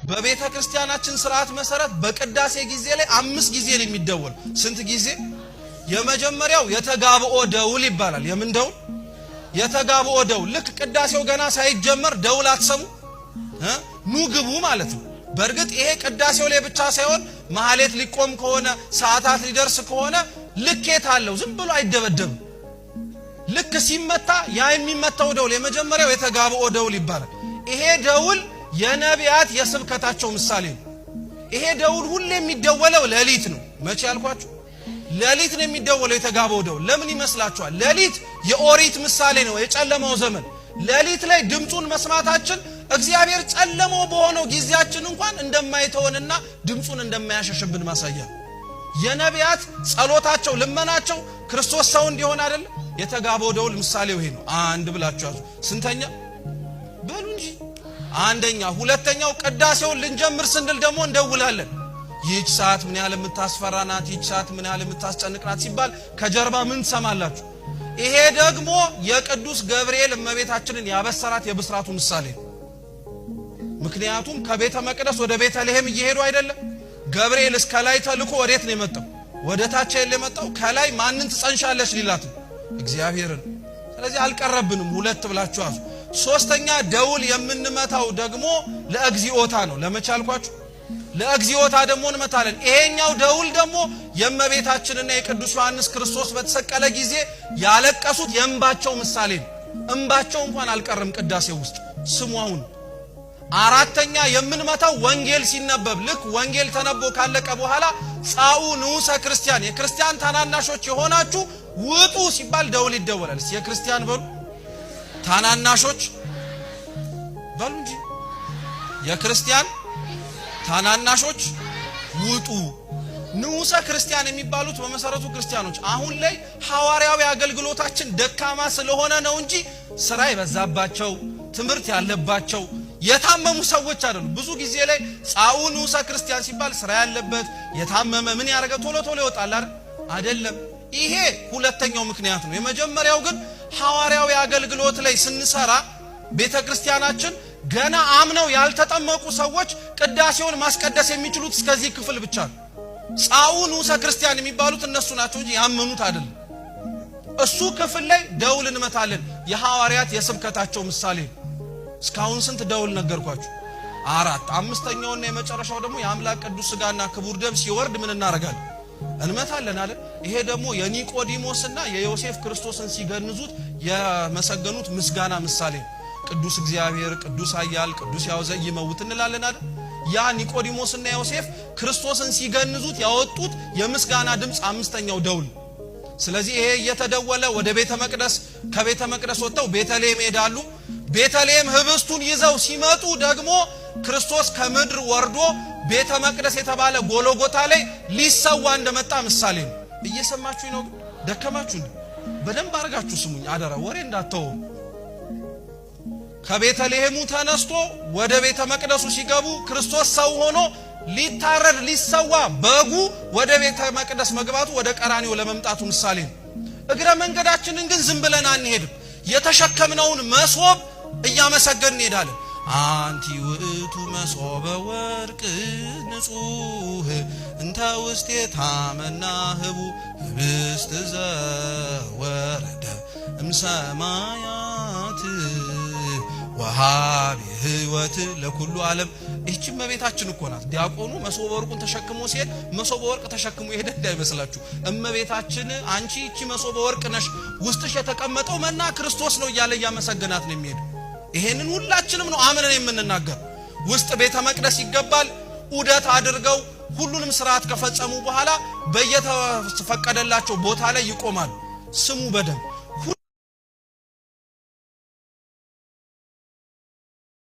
በቤተ ክርስቲያናችን ሥርዓት መሰረት በቅዳሴ ጊዜ ላይ 5 ጊዜ ነው የሚደወል። ስንት ጊዜ? የመጀመሪያው የተጋብኦ ደውል ይባላል። የምን ደውል? የተጋብኦ ደውል። ልክ ቅዳሴው ገና ሳይጀመር ደውል አትሰሙ ኑ ግቡ ማለት ነው። በእርግጥ ይሄ ቅዳሴው ላይ ብቻ ሳይሆን ማህሌት ሊቆም ከሆነ ሰዓታት ሊደርስ ከሆነ ልኬት አለው። ዝም ብሎ አይደበደብም። ልክ ሲመታ ያ የሚመታው ደውል የመጀመሪያው የተጋብኦ ደውል ይባላል። ይሄ ደውል የነቢያት የስብከታቸው ምሳሌ ነው። ይሄ ደውል ሁሌ የሚደወለው ሌሊት ነው። መቼ ያልኳችሁ? ሌሊት ነው የሚደወለው የተጋብኦ ደውል። ለምን ይመስላችኋል? ሌሊት የኦሪት ምሳሌ ነው፣ የጨለማው ዘመን። ሌሊት ላይ ድምጹን መስማታችን እግዚአብሔር ጨለማው በሆነው ጊዜያችን እንኳን እንደማይተወንና ድምጹን እንደማያሸሽብን ማሳያ። የነቢያት ጸሎታቸው ልመናቸው ክርስቶስ ሰው እንዲሆን አይደል? የተጋብኦ ደውል ምሳሌው ይሄ ነው። አንድ ብላችሁ ያዙ። ስንተኛ በሉ እንጂ አንደኛ። ሁለተኛው ቅዳሴውን ልንጀምር ስንል ደግሞ እንደውላለን። ይህች ሰዓት ምን ያህል የምታስፈራናት፣ ይህች ሰዓት ምን ያህል የምታስጨንቅናት ሲባል ከጀርባ ምን ትሰማላችሁ? ይሄ ደግሞ የቅዱስ ገብርኤል እመቤታችንን ያበሰራት የብስራቱ ምሳሌ ነው። ምክንያቱም ከቤተ መቅደስ ወደ ቤተልሔም እየሄዱ አይደለም? ገብርኤል እስከ ላይ ተልኮ ወዴት ነው የመጣው? ወደ ታች የመጣው ከላይ ማንን ትጸንሻለሽ ሊላት ነው? እግዚአብሔርን። ስለዚህ አልቀረብንም። ሁለት ብላችሁ አዙ። ሶስተኛ ደውል የምንመታው ደግሞ ለእግዚኦታ ነው። ለመቻልኳችሁ ለእግዚኦታ ደግሞ እንመታለን። ይሄኛው ደውል ደግሞ የእመቤታችንና የቅዱስ ዮሐንስ ክርስቶስ በተሰቀለ ጊዜ ያለቀሱት የእንባቸው ምሳሌ ነው። እንባቸው እንኳን አልቀረም ቅዳሴው ውስጥ ስሙውን። አራተኛ የምንመታው ወንጌል ሲነበብ ልክ ወንጌል ተነቦ ካለቀ በኋላ ጻኡ ንዑሰ ክርስቲያን የክርስቲያን ታናናሾች የሆናችሁ ውጡ ሲባል ደውል ይደወላል። የክርስቲያን በሉ ታናናሾች በሉ እንጂ የክርስቲያን ታናናሾች ውጡ። ንዑሰ ክርስቲያን የሚባሉት በመሰረቱ ክርስቲያኖች። አሁን ላይ ሐዋርያዊ አገልግሎታችን ደካማ ስለሆነ ነው እንጂ ስራ የበዛባቸው ትምህርት ያለባቸው የታመሙ ሰዎች አይደሉም። ብዙ ጊዜ ላይ ጻኡ ንዑሰ ክርስቲያን ሲባል ስራ ያለበት የታመመ ምን ያረገ ቶሎ ቶሎ ይወጣል አይደለም። ይሄ ሁለተኛው ምክንያት ነው። የመጀመሪያው ግን ሐዋርያዊ አገልግሎት ላይ ስንሰራ ቤተክርስቲያናችን ገና አምነው ያልተጠመቁ ሰዎች ቅዳሴውን ማስቀደስ የሚችሉት እስከዚህ ክፍል ብቻ ነው። ጻኡ ንዑሰ ክርስቲያን የሚባሉት እነሱ ናቸው እንጂ ያመኑት አይደለም። እሱ ክፍል ላይ ደውል እንመታለን። የሐዋርያት የስብከታቸው ምሳሌ። እስካሁን ስንት ደውል ነገርኳችሁ? 4። አምስተኛውና የመጨረሻው ደግሞ የአምላክ ቅዱስ ሥጋና ክቡር ደም ሲወርድ ምን እናረጋለን? እንመታለን አይደል? ይሄ ደግሞ የኒቆዲሞስና የዮሴፍ ክርስቶስን ሲገንዙት የመሰገኑት ምስጋና ምሳሌ። ቅዱስ እግዚአብሔር፣ ቅዱስ ኃያል፣ ቅዱስ ያውዘይ ይመውት እንላለን አይደል? ያ ኒቆዲሞስና ዮሴፍ ክርስቶስን ሲገንዙት ያወጡት የምስጋና ድምጽ አምስተኛው ደውል። ስለዚህ ይሄ እየተደወለ ወደ ቤተ መቅደስ ከቤተ መቅደስ ወጥተው ቤተልሔም ይሄዳሉ። ቤተልሔም ህብስቱን ይዘው ሲመጡ ደግሞ ክርስቶስ ከምድር ወርዶ ቤተ መቅደስ የተባለ ጎሎጎታ ላይ ሊሰዋ እንደመጣ ምሳሌ ነው። እየሰማችሁ ነው? ደከማችሁ እንዴ? በደንብ አድርጋችሁ ስሙኝ አደራ፣ ወሬ እንዳትተው። ከቤተልሔሙ ተነስቶ ወደ ቤተ መቅደሱ ሲገቡ ክርስቶስ ሰው ሆኖ ሊታረድ ሊሰዋ በጉ ወደ ቤተ መቅደስ መግባቱ ወደ ቀራንዮ ለመምጣቱ ምሳሌ ነው። እግረ መንገዳችንን ግን ዝም ብለን አንሄድም። የተሸከምነውን መሶብ እያመሰገንን እንሄዳለን። አንቲ ውእቱ መሶበ ወርቅ ንጹህ እንተ ውስቴታ መናህቡ ህብስት ዘወረደ እምሰማያት ወሃቢ ህይወት ለኩሉ ዓለም። እቺ እመቤታችን እኮ ናት። ዲያቆኑ መሶበ ወርቁን ተሸክሞ ሲሄድ መሶበ ወርቅ ተሸክሞ ይሄድ እንዳይመስላችሁ። እመቤታችን አንቺ እቺ መሶበ ወርቅ ነሽ፣ ውስጥሽ የተቀመጠው መና ክርስቶስ ነው እያለ ያመሰገናት ነው የሚሄድ። ይሄንን ሁላችንም ነው አምነን የምንናገር። ውስጥ ቤተ መቅደስ ይገባል። ዑደት አድርገው ሁሉንም ስርዓት ከፈጸሙ በኋላ በየተፈቀደላቸው ቦታ ላይ ይቆማሉ። ስሙ በደንብ